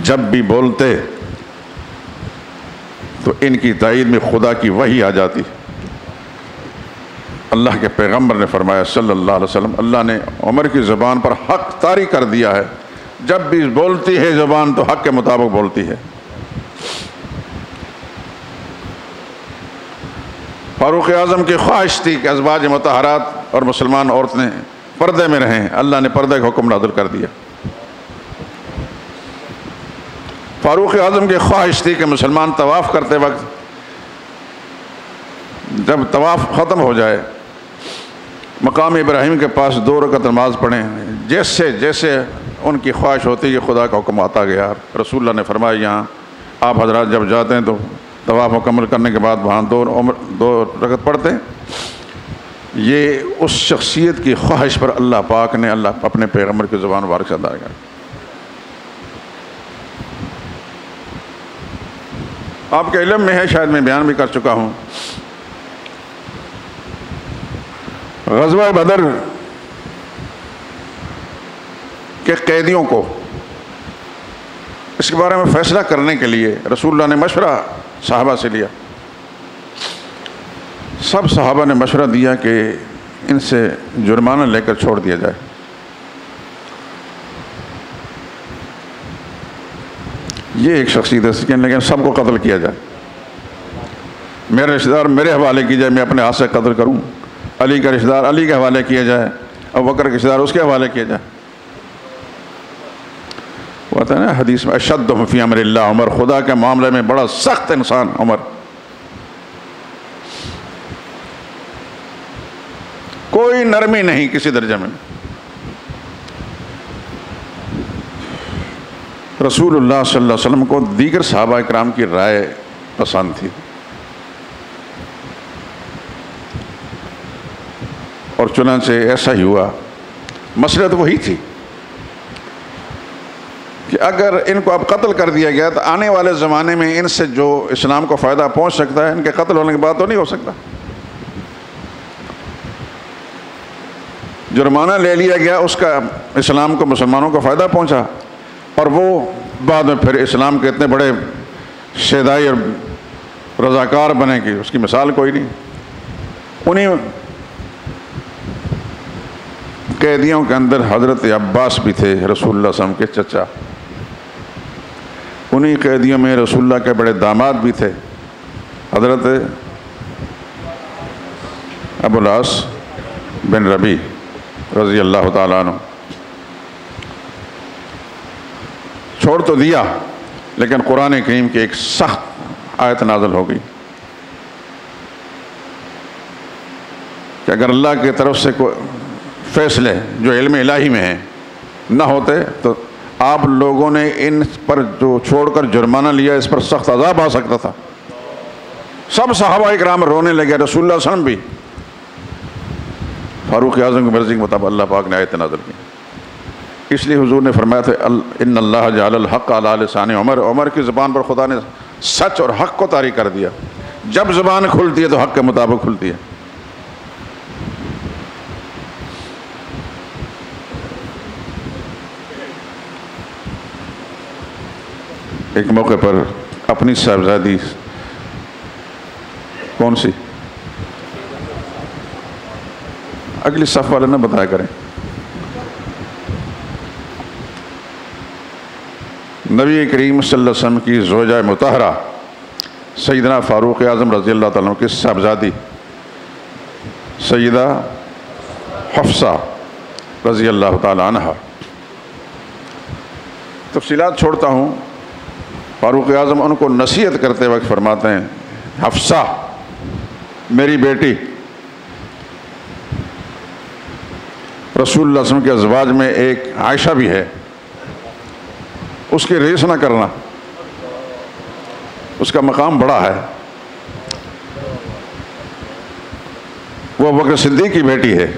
جب بھی بولتے تو ان کی تائید میں خدا کی وحی آ جاتی۔ اللہ کے پیغمبر نے فرمایا صلی اللہ علیہ وسلم، اللہ نے عمر کی زبان پر حق طاری کر دیا ہے، جب بھی بولتی ہے زبان تو حق کے مطابق بولتی ہے۔ فاروق اعظم کی خواہش تھی کہ ازواج مطہرات اور مسلمان عورتیں پردے میں رہیں، اللہ نے پردے کا حکم نازل کر دیا۔ فاروق اعظم کی خواہش تھی کہ مسلمان طواف کرتے وقت جب طواف ختم ہو جائے مقام ابراہیم کے پاس 2 رکعت نماز پڑھیں، جیسے جیسے ان کی خواہش ہوتی ہے خدا کا حکم آتا گیا۔ رسول اللہ نے فرمایا یہاں آپ حضرات جب جاتے ہیں تو طواف مکمل کرنے کے بعد وہاں 2 رکعت پڑھتے ہیں۔ یہ اس شخصیت کی خواہش پر اللہ پاک نے اپنے پیغمبر کی زبان مبارک سے ادا کیا۔ آپ کے علم میں ہے، شاید میں بیان بھی کر چکا ہوں، غزوہ بدر کے قیدیوں کو اس کے بارے میں فیصلہ کرنے کے لیے رسول اللہ نے مشورہ صحابہ سے لیا۔ سب صحابہ نے مشورہ دیا کہ ان سے جرمانہ لے کر چھوڑ دیا جائے۔ یہ ایک شخصیت ہے، لیکن سب کو قتل کیا جائے، میرے رشتہ دار میرے حوالے کی جائے، میں اپنے ہاتھ سے قتل کروں، علی کا رشتہ دار علی کے حوالے کیا جائے، ابوبکر کا رشتہ دار اس کے حوالے کیا جائے۔ وہ آتا ہے نا حدیث میں اشدہم فی امر اللہ عمر، خدا کے معاملے میں بڑا سخت انسان عمر۔ کوئی نرمی نہیں کسی درجے میں۔ رسول اللہ صلی اللہ علیہ وسلم کو دیگر صحابہ اکرام کی رائے پسند تھی، اور چنانچہ ایسا ہی ہوا۔ مصلحت وہی تھی کہ اگر ان کو اب قتل کر دیا گیا تو آنے والے زمانے میں ان سے جو اسلام کو فائدہ پہنچ سکتا ہے ان کے قتل ہونے کے بعد تو نہیں ہو سکتا۔ جرمانہ لے لیا گیا، اس کا اسلام کو مسلمانوں کو فائدہ پہنچا، اور وہ بعد میں پھر اسلام کے اتنے بڑے شیدائی اور رضاکار بنے کہ اس کی مثال کوئی نہیں۔ انہیں قیدیوں کے اندر حضرت عباس بھی تھے، رسول اللہ صلی اللہ علیہ وسلم کے چچا۔ انہیں قیدیوں میں رسول اللہ کے بڑے داماد بھی تھے، حضرت ابو العاص بن ربیع رضی اللہ تعالیٰ عنہ۔ چھوڑ تو دیا، لیکن قرآن کریم کی ایک سخت آیت نازل ہو گئی کہ اگر اللہ کی طرف سے کوئی فیصلے جو علم الہی میں ہیں نہ ہوتے تو آپ لوگوں نے ان پر جو چھوڑ کر جرمانہ لیا اس پر سخت عذاب آ سکتا تھا۔ سب صحابہ اکرام رونے لگے، رسول اللہ صلی اللہ علیہ وسلم بھی۔ فاروق اعظم کی مرضی کے مطابق اللہ پاک نے آیت نازل کی۔ اس لیے حضور نے فرمایا تھا ان اللہ جعل الحق علی لسان عمر، عمر کی زبان پر خدا نے سچ اور حق کو طاری کر دیا۔ جب زبان کھلتی ہے تو حق کے مطابق کھلتی ہے۔ ایک موقع پر اپنی صاحبزادی، کون سی؟ اگلی صف والے نہ بتایا کریں۔ نبی کریم صلی اللہ علیہ وسلم کی زوجہ مطہرہ سیدنا فاروق اعظم رضی اللہ تعالیٰ عنہ کی صاحبزادی سیدہ حفصہ رضی اللہ تعالیٰ عنہ. تفصیلات چھوڑتا ہوں. فاروق اعظم ان کو نصیحت کرتے وقت فرماتے ہیں حفصہ میری بیٹی، رسول اللہ صلی اللہ علیہ وسلم کے ازواج میں ایک عائشہ بھی ہے، اس کی ریس نہ کرنا، اس کا مقام بڑا ہے. وہ ابوبکر صدیق کی بیٹی ہے،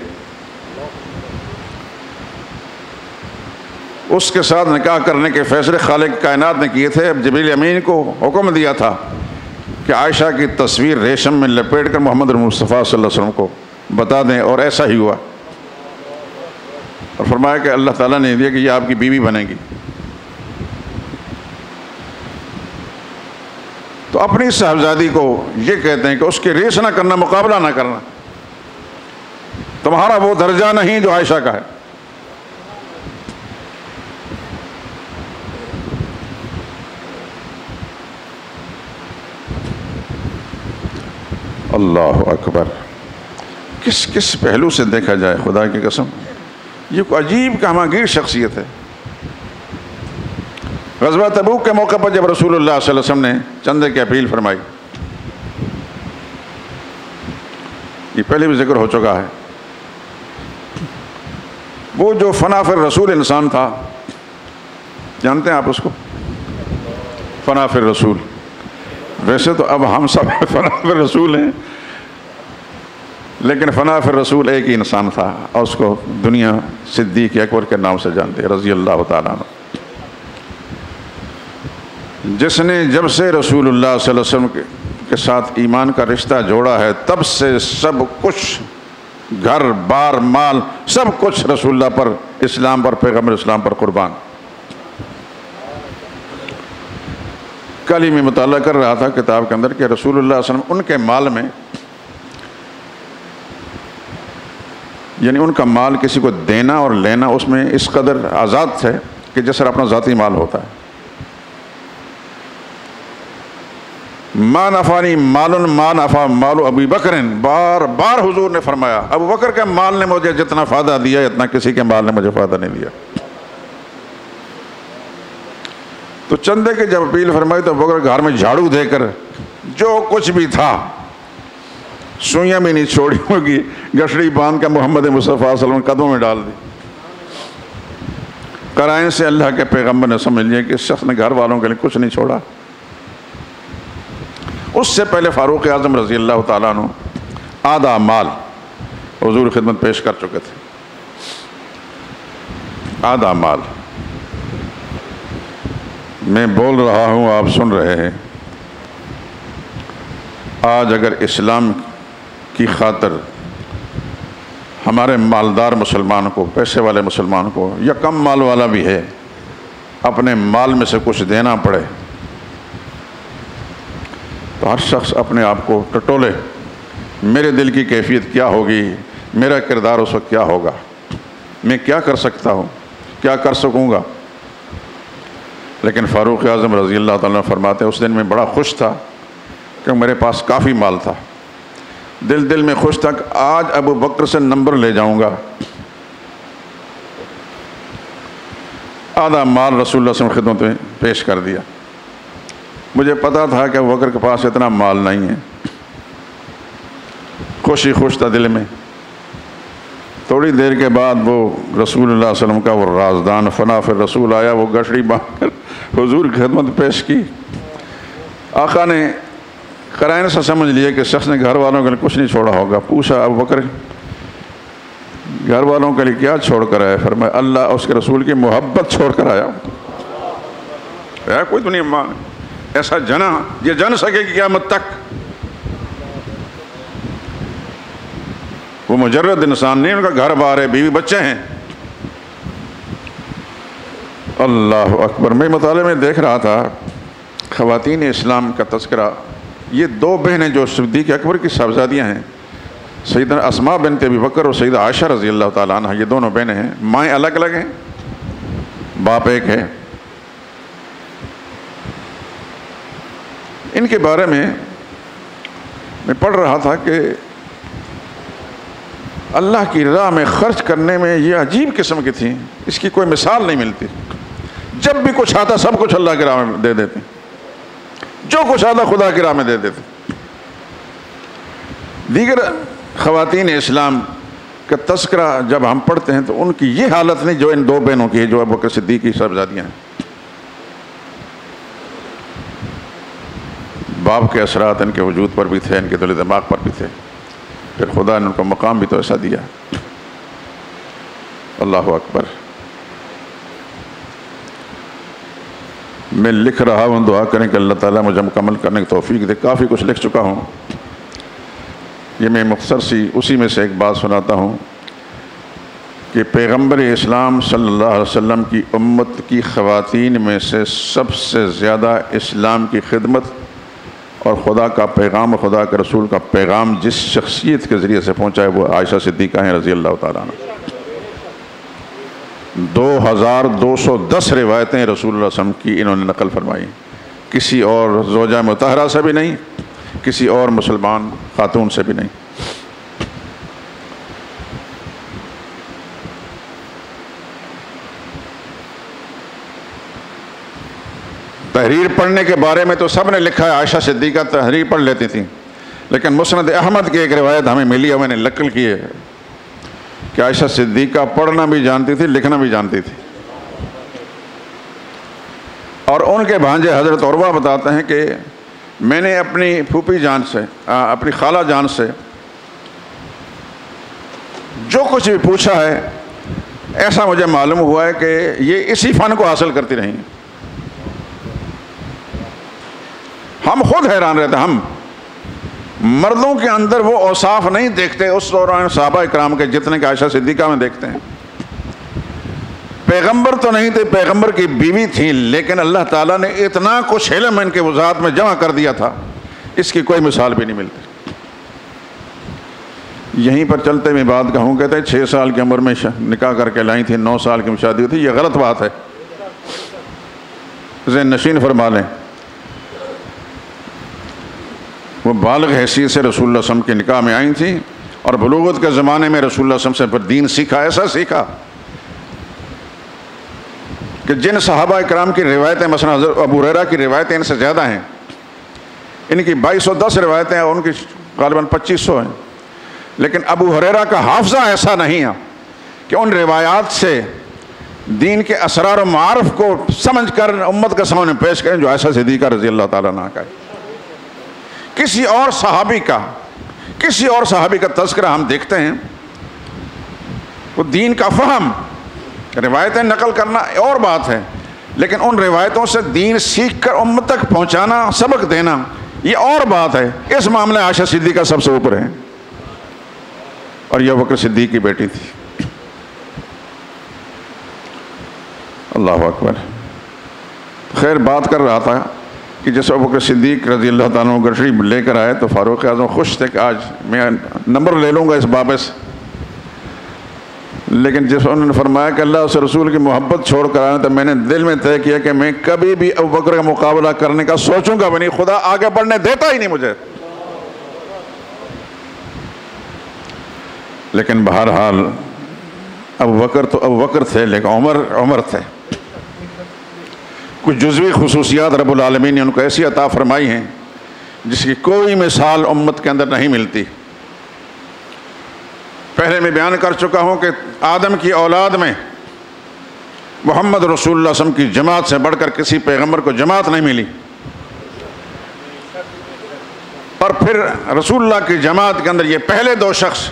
اس کے ساتھ نکاح کرنے کے فیصلے خالق کائنات نے کیے تھے. جبریل امین کو حکم دیا تھا کہ عائشہ کی تصویر ریشم میں لپیٹ کر محمد مصطفیٰ صلی اللہ علیہ وسلم کو بتا دیں، اور ایسا ہی ہوا. اور فرمایا کہ اللہ تعالیٰ نے دیا کہ یہ آپ کی بیوی بنے گی. تو اپنی صاحبزادی کو یہ کہتے ہیں کہ اس کی ریس نہ کرنا، مقابلہ نہ کرنا، تمہارا وہ درجہ نہیں جو عائشہ کا ہے. اللہ اکبر. کس کس پہلو سے دیکھا جائے خدا کی قسم یہ کوئی عجیب کہماگیر شخصیت ہے. غزوہ تبوک کے موقع پر جب رسول اللہ صلی اللہ علیہ وسلم نے چندے کی اپیل فرمائی، یہ پہلے بھی ذکر ہو چکا ہے، وہ جو فنا فی الرسول انسان تھا، جانتے ہیں آپ اس کو؟ فنا فی الرسول. ویسے تو اب ہم سب فنا فی الرسول ہیں، لیکن فنا فی الرسول ایک ہی انسان تھا، اور اس کو دنیا صدیق اکبر کے نام سے جانتے رضی اللہ تعالیٰ عنہ، جس نے جب سے رسول اللہ صلی اللہ علیہ وسلم کے ساتھ ایمان کا رشتہ جوڑا ہے تب سے سب کچھ، گھر بار مال سب کچھ رسول اللہ پر، اسلام پر، پیغمبر اسلام پر قربان. کل ہی میں مطالعہ کر رہا تھا کتاب کے اندر کہ رسول اللہ صلی اللہ علیہ وسلم ان کے مال میں، یعنی ان کا مال کسی کو دینا اور لینا اس میں اس قدر آزاد تھے کہ جس طرح اپنا ذاتی مال ہوتا ہے. ما نفعنی مال ما نفع مال ابی بکر، بار بار حضور نے فرمایا ابو بکر کے مال نے مجھے جتنا فائدہ دیا اتنا کسی کے مال نے مجھے فائدہ نہیں دیا. تو چندے کی جب اپیل فرمائی تو ابو بکر گھر میں جھاڑو دے کر جو کچھ بھی تھا، سوئیاں بھی نہیں چھوڑی ہوگی، گٹھڑی باندھ کر محمد مصطفیٰ صلی اللہ علیہ وسلم قدموں میں ڈال دی. قرائن سے اللہ کے پیغمبر نے سمجھ لیا کہ اس شخص نے گھر والوں کے لیے کچھ نہیں چھوڑا. اس سے پہلے فاروق اعظم رضی اللہ تعالیٰ عنہ آدھا مال حضور خدمت پیش کر چکے تھے. آدھا مال میں بول رہا ہوں، آپ سن رہے ہیں. آج اگر اسلام کی خاطر ہمارے مالدار مسلمان کو، پیسے والے مسلمان کو، یا کم مال والا بھی ہے، اپنے مال میں سے کچھ دینا پڑے تو ہر شخص اپنے آپ کو ٹٹولے، میرے دل کی کیفیت کیا ہوگی، میرا کردار اس وقت کیا ہوگا، میں کیا کر سکتا ہوں، کیا کر سکوں گا. لیکن فاروق اعظم رضی اللہ تعالیٰ عنہ فرماتے ہیں اس دن میں بڑا خوش تھا کہ میرے پاس کافی مال تھا. دل میں خوش تھا کہ آج ابو بکر سے نمبر لے جاؤں گا. آدھا مال رسول اللہ صلی اللہ علیہ وسلم خدمت میں پیش کر دیا. مجھے پتا تھا کہ ابو بکر کے پاس اتنا مال نہیں ہے. خوش تھا دل میں. تھوڑی دیر کے بعد وہ رسول اللہ صلی اللہ علیہ وسلم کا وہ رازدان فنا فی الرسول آیا، وہ گٹھڑی باندھ کر حضور کی خدمت پیش کی. آقا نے قرائن سے سمجھ لیا کہ شخص نے گھر والوں کے لیے کچھ نہیں چھوڑا ہوگا. پوچھا ابو بکر گھر والوں کے لیے کیا چھوڑ کر آئے؟ فرمایا اللہ اس کے رسول کی محبت چھوڑ کر آیا. کوئی دنیا ماں ایسا جنا یہ جن سکے کہ قیامت تک. وہ مجرد انسان نہیں، ان کا گھر بار ہے، بیوی بچے ہیں. اللہ اکبر. میں مطالعے میں دیکھ رہا تھا خواتین اسلام کا تذکرہ. یہ دو بہنیں جو صدیق اکبر کی صاحبزادیاں ہیں، سیدنا اسماء بنت ابی بکر اور سیدہ عائشہ رضی اللہ تعالیٰ عنہ، یہ دونوں بہنیں ہیں. مائیں الگ الگ ہیں، باپ ایک ہے. ان کے بارے میں پڑھ رہا تھا کہ اللہ کی راہ میں خرچ کرنے میں یہ عجیب قسم کی تھیں، اس کی کوئی مثال نہیں ملتی۔ جب بھی کچھ آتا سب کچھ اللہ کی راہ میں دے دیتے، جو کچھ آتا خدا کی راہ میں دے دیتے۔ دیگر خواتین اسلام کا تذکرہ جب ہم پڑھتے ہیں تو ان کی یہ حالت نہیں جو ان دو بہنوں کی ہے، جو ابوبکر صدیق کی صاحبزادیاں ہیں۔ باپ کے اثرات ان کے وجود پر بھی تھے، ان کے دل دماغ پر بھی تھے، پھر خدا نے ان کو مقام بھی تو ایسا دیا۔ اللہ اکبر۔ میں لکھ رہا ہوں، دعا کریں کہ اللہ تعالیٰ مجھے مکمل کرنے کی توفیق دے۔ کافی کچھ لکھ چکا ہوں، یہ میں مختصر سی اسی میں سے ایک بات سناتا ہوں کہ پیغمبر اسلام صلی اللہ علیہ وسلم کی امت کی خواتین میں سے سب سے زیادہ اسلام کی خدمت اور خدا کا پیغام، خدا کے رسول کا پیغام جس شخصیت کے ذریعے سے پہنچا ہے وہ عائشہ صدیقہ ہیں رضی اللہ تعالیٰ عنہ۔ 2210 روایتیں رسول اللہ صلی اللہ علیہ وسلم کی انہوں نے نقل فرمائی، کسی اور زوجہ مطہرہ سے بھی نہیں، کسی اور مسلمان خاتون سے بھی نہیں۔ تحریر پڑھنے کے بارے میں تو سب نے لکھا ہے، عائشہ صدیقہ تحریر پڑھ لیتی تھیں، لیکن مسند احمد کی ایک روایت ہمیں ملی ہے، میں نے نقل کی ہے کہ عائشہ صدیقہ پڑھنا بھی جانتی تھی، لکھنا بھی جانتی تھی۔ اور ان کے بھانجے حضرت عروہ بتاتے ہیں کہ میں نے اپنی پھوپھی جان سے، اپنی خالہ جان سے جو کچھ بھی پوچھا ہے، ایسا مجھے معلوم ہوا ہے کہ یہ اسی فن کو حاصل کرتی رہیں۔ ہم خود حیران رہتے ہیں، ہم مردوں کے اندر وہ اوصاف نہیں دیکھتے اس دوران صحابہ اکرام کے جتنے کہ عائشہ صدیقہ میں دیکھتے ہیں۔ پیغمبر تو نہیں تھے، پیغمبر کی بیوی تھیں، لیکن اللہ تعالیٰ نے اتنا کچھ علم ان کے وضاحت میں جمع کر دیا تھا، اس کی کوئی مثال بھی نہیں ملتی۔ یہیں پر چلتے میں بات کہوں، کہتے ہیں 6 سال کی عمر میں نکاح کر کے لائی تھی، 9 سال کی میں شادی ہوئی تھی، یہ غلط بات ہے، ذہن نشین فرما لیں۔ وہ بالغ حیثیت سے رسول اللہ صلی اللہ علیہ وسلم کے نکاح میں آئی تھیں، اور بلوغت کے زمانے میں رسول اللہ صلی اللہ علیہ وسلم سے دین سیکھا، ایسا سیکھا کہ جن صحابہ اکرام کی روایتیں، مثلا حضرت ابو ہریرہ کی روایتیں ان سے زیادہ ہیں، ان کی 2210 روایتیں ہیں، ان کی غالباً 2500 ہیں، لیکن ابو ہریرہ کا حافظہ ایسا نہیں ہے کہ ان روایات سے دین کے اسرار و معارف کو سمجھ کر امت کے سامنے پیش کریں جو عائشہ صدیقہ رضی اللہ تعالیٰ عنہا کا ہے۔ کسی اور صحابی کا تذکرہ ہم دیکھتے ہیں، وہ دین کا فہم، روایتیں نقل کرنا اور بات ہے، لیکن ان روایتوں سے دین سیکھ کر امت تک پہنچانا، سبق دینا، یہ اور بات ہے۔ اس معاملے عائشہ صدیقہ سب سے اوپر ہے، اور یہ ابوبکر صدیق کی بیٹی تھی۔ اللہ اکبر۔ خیر، بات کر رہا تھا کہ جیسے ابوبکر صدیق رضی اللہ تعالیٰ عنہ تشریف لے کر آئے تو فاروق اعظم خوش تھے کہ آج میں نمبر لے لوں گا اس بابے سے، لیکن جس انہوں نے فرمایا کہ اللہ اس رسول کی محبت چھوڑ کر آئے تو میں نے دل میں طے کیا کہ میں کبھی بھی ابوبکر کا مقابلہ کرنے کا سوچوں گا بھی نہیں، خدا آگے بڑھنے دیتا ہی نہیں مجھے۔ لیکن بہرحال ابوبکر تو ابوبکر تھے، لیکن عمر تھے۔ کچھ جزوی خصوصیات رب العالمین نے ان کو ایسی عطا فرمائی ہیں جس کی کوئی مثال امت کے اندر نہیں ملتی۔ پہلے میں بیان کر چکا ہوں کہ آدم کی اولاد میں محمد رسول اللہ صلی اللہ علیہ وسلم کی جماعت سے بڑھ کر کسی پیغمبر کو جماعت نہیں ملی، اور پھر رسول اللہ کی جماعت کے اندر یہ پہلے 2 شخص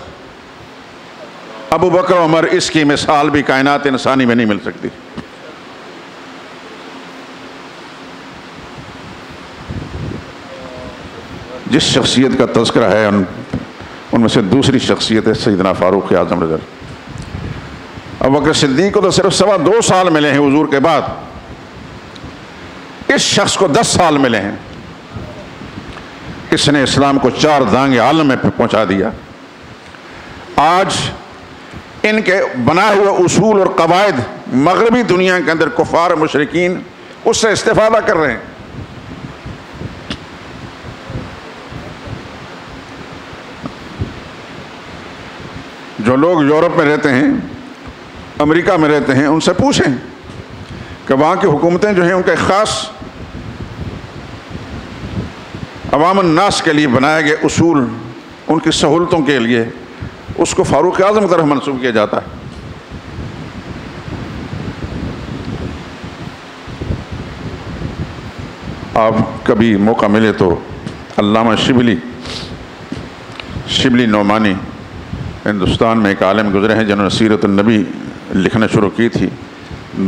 ابو بکر عمر، اس کی مثال بھی کائنات انسانی میں نہیں مل سکتی۔ جس شخصیت کا تذکرہ ہے ان میں سے دوسری شخصیت ہے سیدنا فاروق اعظم رضی اللہ۔ ابوبکر صدیق کو تو صرف 2.25 سال ملے ہیں حضور کے بعد، اس شخص کو 10 سال ملے ہیں۔ اس نے اسلام کو 4 دانگ عالم میں پہنچا دیا۔ آج ان کے بنائے ہوئے اصول اور قواعد مغربی دنیا کے اندر کفار مشرکین اس سے استفادہ کر رہے ہیں۔ جو لوگ یورپ میں رہتے ہیں، امریکہ میں رہتے ہیں، ان سے پوچھیں کہ وہاں کی حکومتیں جو ہیں ان کا ایک خاص عوام الناس کے لیے بنائے گئے اصول، ان کی سہولتوں کے لیے اس کو فاروق اعظم کی طرف منسوب کیا جاتا ہے۔ آپ کبھی موقع ملے تو علامہ شبلی نعمانی ہندوستان میں ایک عالم گزرے ہیں جنہوں نے سیرت النبی لکھنا شروع کی تھی،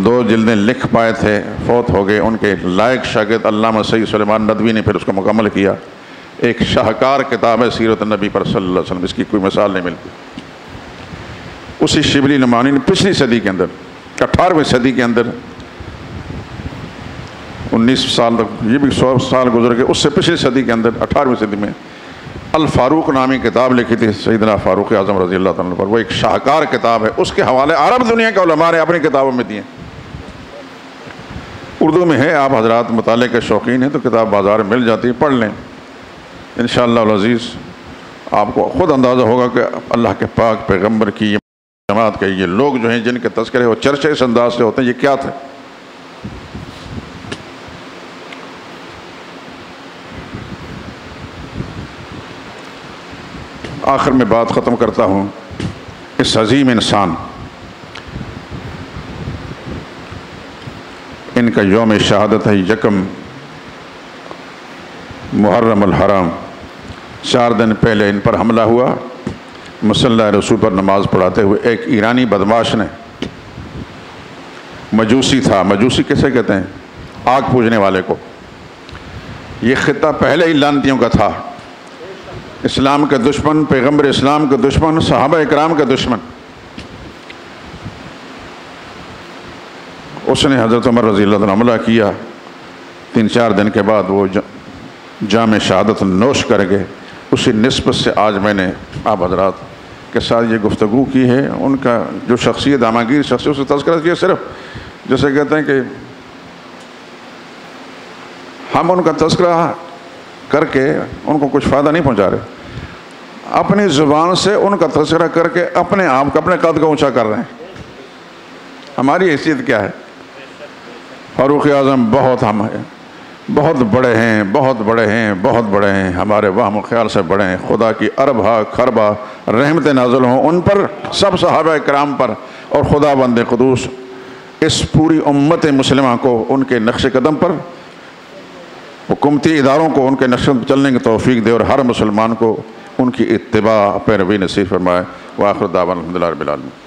2 جلدیں لکھ پائے تھے، فوت ہو گئے۔ ان کے لائق شاگرد علامہ سید سلیمان ندوی نے پھر اس کو مکمل کیا۔ ایک شاہکار کتاب ہے سیرت النبی پر صلی اللہ علیہ وسلم، اس کی کوئی مثال نہیں ملتی۔ اسی شبلی نعمانی نے پچھلی صدی کے اندر، 18ویں صدی کے اندر، 19 سال تک، یہ بھی 100 سال گزر گئے، اس سے پچھلی صدی کے اندر 18ویں صدی میں الفاروق نامی کتاب لکھی تھی سیدنا فاروق اعظم رضی اللہ تعالیٰ پر۔ وہ ایک شاہکار کتاب ہے، اس کے حوالے عرب دنیا کے علماء نے اپنی کتابوں میں دیے۔ اردو میں ہے، آپ حضرات مطالعے کے شوقین ہیں تو کتاب بازار میں مل جاتی ہے، پڑھ لیں انشاءاللہ العزیز۔ آپ کو خود اندازہ ہوگا کہ اللہ کے پاک پیغمبر کی یہ جماعت کے یہ لوگ جو ہیں جن کے تذکرے وہ چرچے اس انداز سے ہوتے ہیں، یہ کیا تھے۔ آخر میں بات ختم کرتا ہوں، اس عظیم انسان، ان کا یوم شہادت ہے 1 محرم الحرام۔ 4 دن پہلے ان پر حملہ ہوا، مصلی رسول پر نماز پڑھاتے ہوئے ایک ایرانی بدماش نے، مجوسی تھا، مجوسی کیسے کہتے ہیں، آگ پوجنے والے کو۔ یہ خطہ پہلے ہی لانتیوں کا تھا، اسلام کے دشمن، پیغمبر اسلام کے دشمن، صحابہ اکرام کے دشمن۔ اس نے حضرت عمر رضی اللہ عنہ حملہ کیا، 3-4 دن کے بعد وہ جام شہادت نوش کر گئے۔ اسی نسبت سے آج میں نے آپ حضرات کے ساتھ یہ گفتگو کی ہے۔ ان کا جو شخصیت، داماگیر شخصیت، اس کا تذکرہ کیا، صرف جیسے کہتے ہیں کہ ہم ان کا تذکرہ کر کے ان کو کچھ فائدہ نہیں پہنچا رہے، اپنی زبان سے ان کا تذکرہ کر کے اپنے آپ کو، اپنے قد کو اونچا کر رہے ہیں۔ ہماری حیثیت کیا ہے؟ فاروق اعظم بہت بڑے ہیں، بہت بڑے ہیں، بہت بڑے ہیں، ہمارے وہم و خیال سے بڑے ہیں۔ خدا کی اربہ خربہ رحمت نازل ہوں ان پر، سب صحابہ کرام پر، اور خدا بند قدوس اس پوری امت مسلمہ کو ان کے نقش قدم پر، حکومتی اداروں کو ان کے نقش قدم پر چلنے کی توفیق دے، اور ہر مسلمان کو ان کی اتباع پیروی نصیب فرمائے۔ وآخر دعوانا الحمدللہ رب العالمین۔